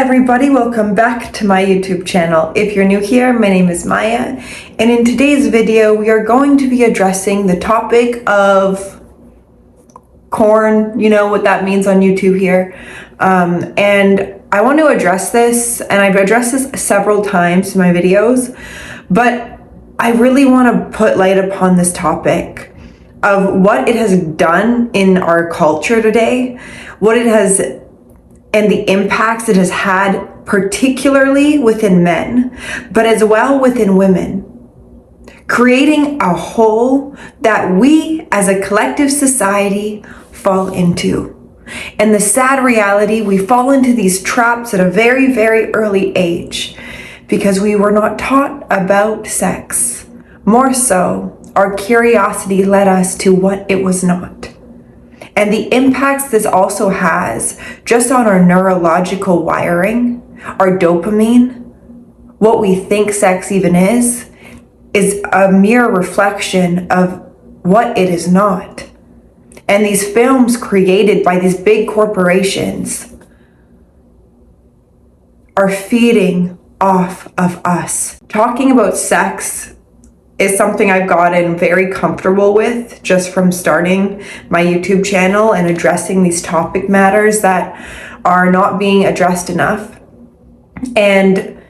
everybody, welcome back to my YouTube channel. If you're new here, my name is Maya, and in today's video we are going to be addressing the topic of corn. You know what that means on YouTube here, and I want to address this, and I've addressed this several times in my videos, but I really want to put light upon this topic of what it has done in our culture today, what it has and the impacts it has had, particularly within men, but as well within women, creating a hole that we as a collective society fall into. And the sad reality, we fall into these traps at a very, very early age because we were not taught about sex. More so, our curiosity led us to what it was not. And the impacts this also has just on our neurological wiring, our dopamine, what we think sex even is a mere reflection of what it is not. And these films created by these big corporations are feeding off of us. Talking about sex is something I've gotten very comfortable with just from starting my YouTube channel and addressing these topic matters that are not being addressed enough. And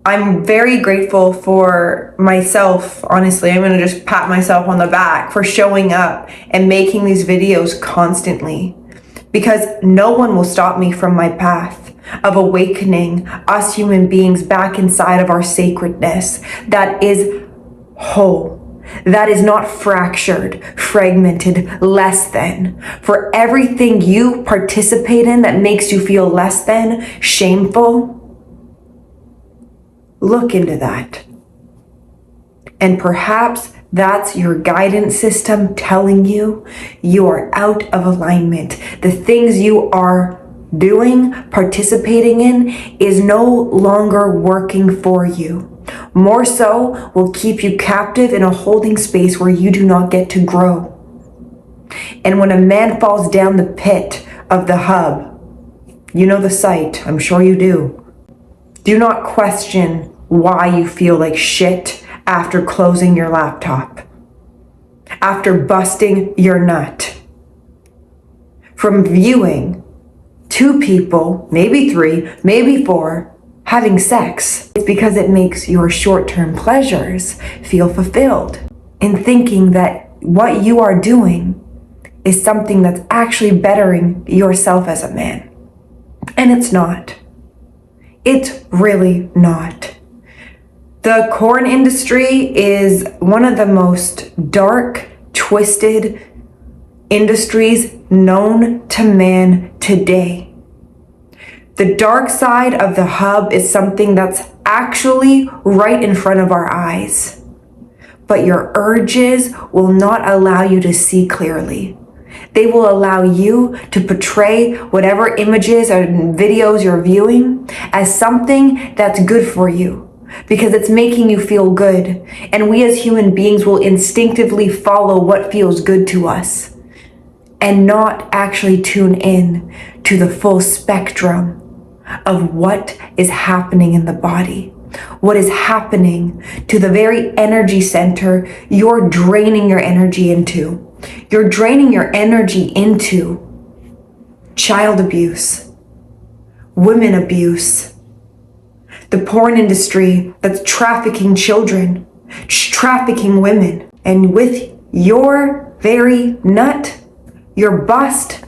I'm very grateful for myself, honestly. I'm gonna just pat myself on the back for showing up and making these videos constantly, because no one will stop me from my path of awakening us human beings back inside of our sacredness that is whole, that is not fractured, fragmented, less than. For everything you participate in that makes you feel less than, shameful, look into that. And perhaps that's your guidance system telling you you are out of alignment. The things you are doing, participating in, is no longer working for you. More so, will keep you captive in a holding space where you do not get to grow. And when a man falls down the pit of the hub, you know the site, I'm sure you do not question why you feel like shit after closing your laptop, after busting your nut, from viewing two people, maybe three, maybe four, having sex. It's because it makes your short-term pleasures feel fulfilled, in thinking that what you are doing is something that's actually bettering yourself as a man. And it's not. It's really not. The porn industry is one of the most dark, twisted industries known to man today. The dark side of the hub is something that's actually right in front of our eyes, but your urges will not allow you to see clearly. They will allow you to portray whatever images or videos you're viewing as something that's good for you, because it's making you feel good. And we as human beings will instinctively follow what feels good to us and not actually tune in to the full spectrum of what is happening in the body, what is happening to the very energy center you're draining your energy into. You're draining your energy into child abuse, women abuse, the porn industry that's trafficking children, trafficking women. And with your very nut, your bust,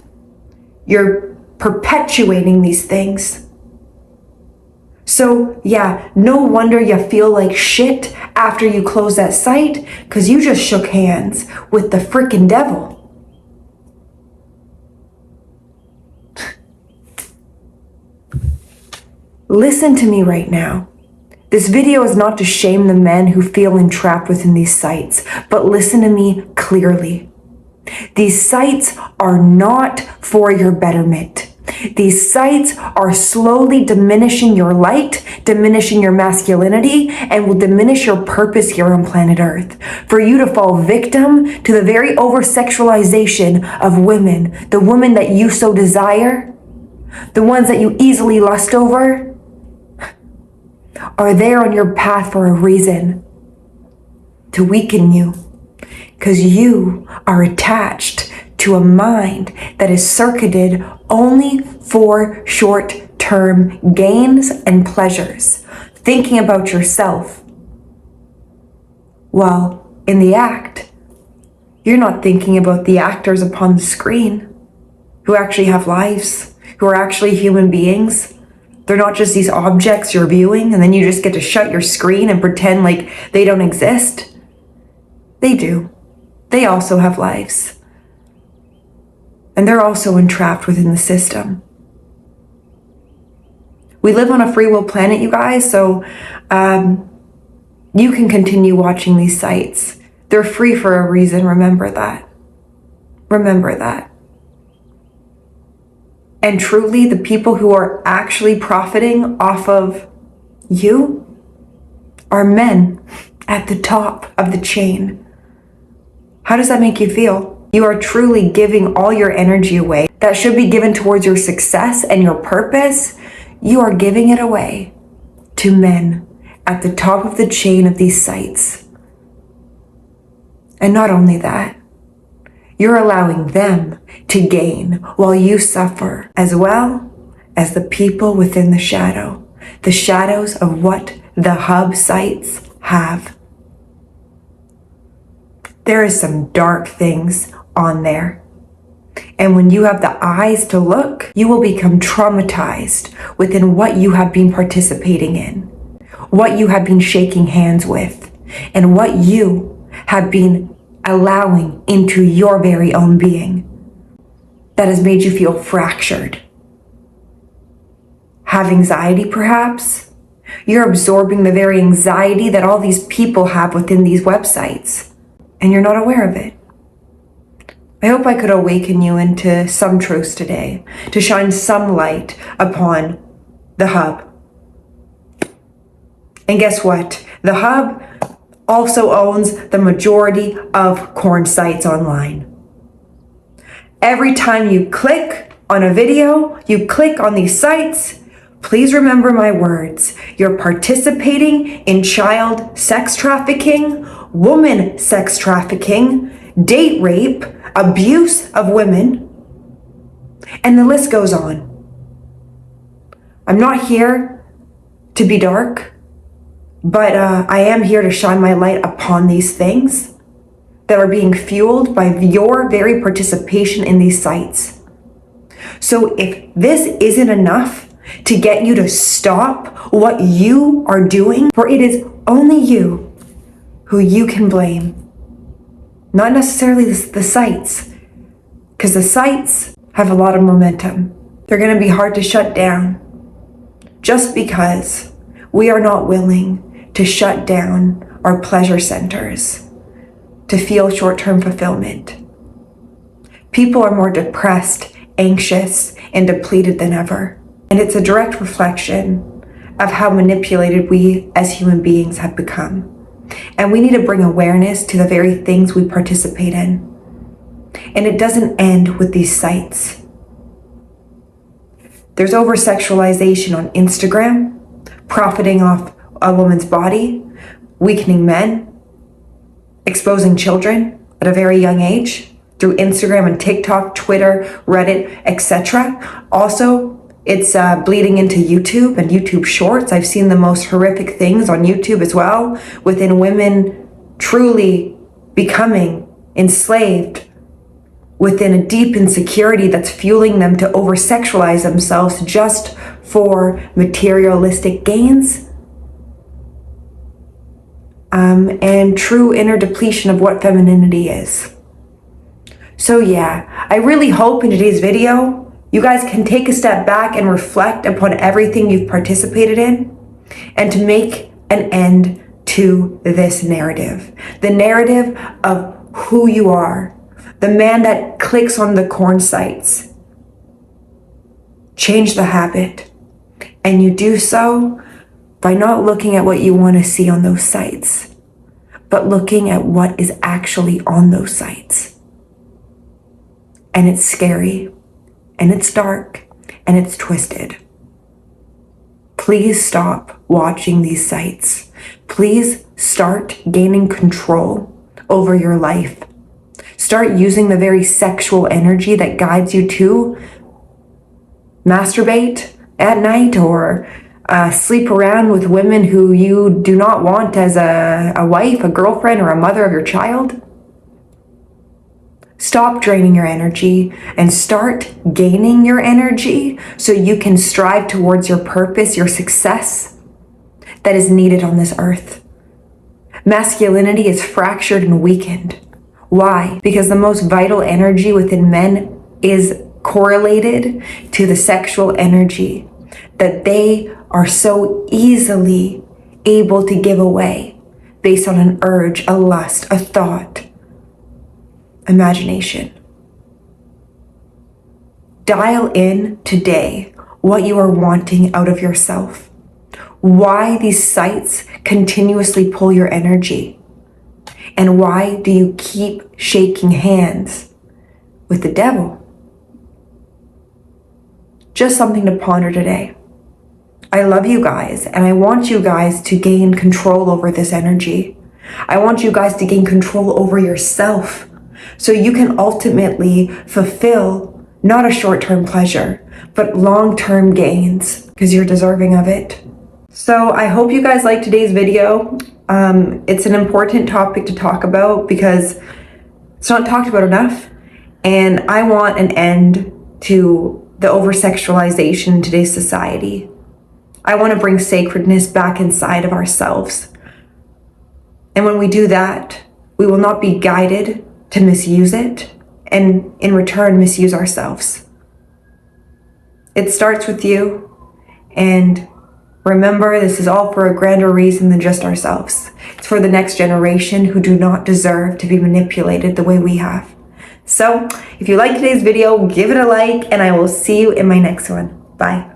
you're perpetuating these things. So yeah, no wonder you feel like shit after you close that site, because you just shook hands with the freaking devil. Listen to me right now. This video is not to shame the men who feel entrapped within these sites, but listen to me clearly. These sites are not for your betterment. These sites are slowly diminishing your light, diminishing your masculinity, and will diminish your purpose here on planet Earth. For you to fall victim to the very over-sexualization of women, the women that you so desire, the ones that you easily lust over, are there on your path for a reason, to weaken you, because you are attached to a mind that is circuited only for short-term gains and pleasures, thinking about yourself. While in the act, you're not thinking about the actors upon the screen who actually have lives, who are actually human beings. They're not just these objects you're viewing and then you just get to shut your screen and pretend like they don't exist. They do. They also have lives. And they're also entrapped within the system. We live on a free will planet, you guys, so you can continue watching these sites. They're free for a reason, remember that. Remember that. And truly, the people who are actually profiting off of you are men at the top of the chain. How does that make you feel? You are truly giving all your energy away that should be given towards your success and your purpose. You are giving it away to men at the top of the chain of these sites. And not only that, you're allowing them to gain while you suffer, as well as the people within the shadows of what the hub sites have. There is some dark things on there. And when you have the eyes to look, you will become traumatized within what you have been participating in, what you have been shaking hands with, and what you have been allowing into your very own being that has made you feel fractured. Have anxiety, perhaps? You're absorbing the very anxiety that all these people have within these websites, and you're not aware of it. I hope I could awaken you into some truths today, to shine some light upon the hub. And guess what? The hub also owns the majority of porn sites online. Every time you click on a video, you click on these sites, please remember my words. You're participating in child sex trafficking, woman sex trafficking, date rape, abuse of women, and the list goes on. I'm not here to be dark, but I am here to shine my light upon these things that are being fueled by your very participation in these sites. So if this isn't enough to get you to stop what you are doing, for it is only you who you can blame. Not necessarily the sites, because the sites have a lot of momentum. They're going to be hard to shut down just because we are not willing to shut down our pleasure centers to feel short-term fulfillment. People are more depressed, anxious, and depleted than ever. And it's a direct reflection of how manipulated we as human beings have become. And we need to bring awareness to the very things we participate in. And it doesn't end with these sites. There's over-sexualization on Instagram, profiting off a woman's body, weakening men, exposing children at a very young age through Instagram and TikTok, Twitter, Reddit, etc. Also, it's bleeding into YouTube and YouTube Shorts. I've seen the most horrific things on YouTube as well, within women truly becoming enslaved within a deep insecurity that's fueling them to over-sexualize themselves just for materialistic gains. And true inner depletion of what femininity is. So yeah, I really hope in today's video, you guys can take a step back and reflect upon everything you've participated in and to make an end to this narrative. The narrative of who you are, the man that clicks on the porn sites. Change the habit, and you do so by not looking at what you want to see on those sites, but looking at what is actually on those sites. And it's scary, and it's dark, and it's twisted. Please stop watching these sites. Please start gaining control over your life. Start using the very sexual energy that guides you to masturbate at night or sleep around with women who you do not want as a wife, a girlfriend, or a mother of your child. Stop draining your energy and start gaining your energy so you can strive towards your purpose, your success that is needed on this earth. Masculinity is fractured and weakened. Why? Because the most vital energy within men is correlated to the sexual energy that they are so easily able to give away based on an urge, a lust, a thought, imagination. Dial in today what you are wanting out of yourself. Why these sites continuously pull your energy. And why do you keep shaking hands with the devil? Just something to ponder today. I love you guys, and I want you guys to gain control over this energy. I want you guys to gain control over yourself so you can ultimately fulfill not a short-term pleasure, but long-term gains because you're deserving of it. So I hope you guys liked today's video. It's an important topic to talk about because it's not talked about enough, and I want an end to the over-sexualization in today's society. I want to bring sacredness back inside of ourselves. And when we do that, we will not be guided to misuse it and in return misuse ourselves. It starts with you, and remember, this is all for a grander reason than just ourselves. It's for the next generation who do not deserve to be manipulated the way we have. So, if you like today's video, give it a like, and I will see you in my next one. Bye.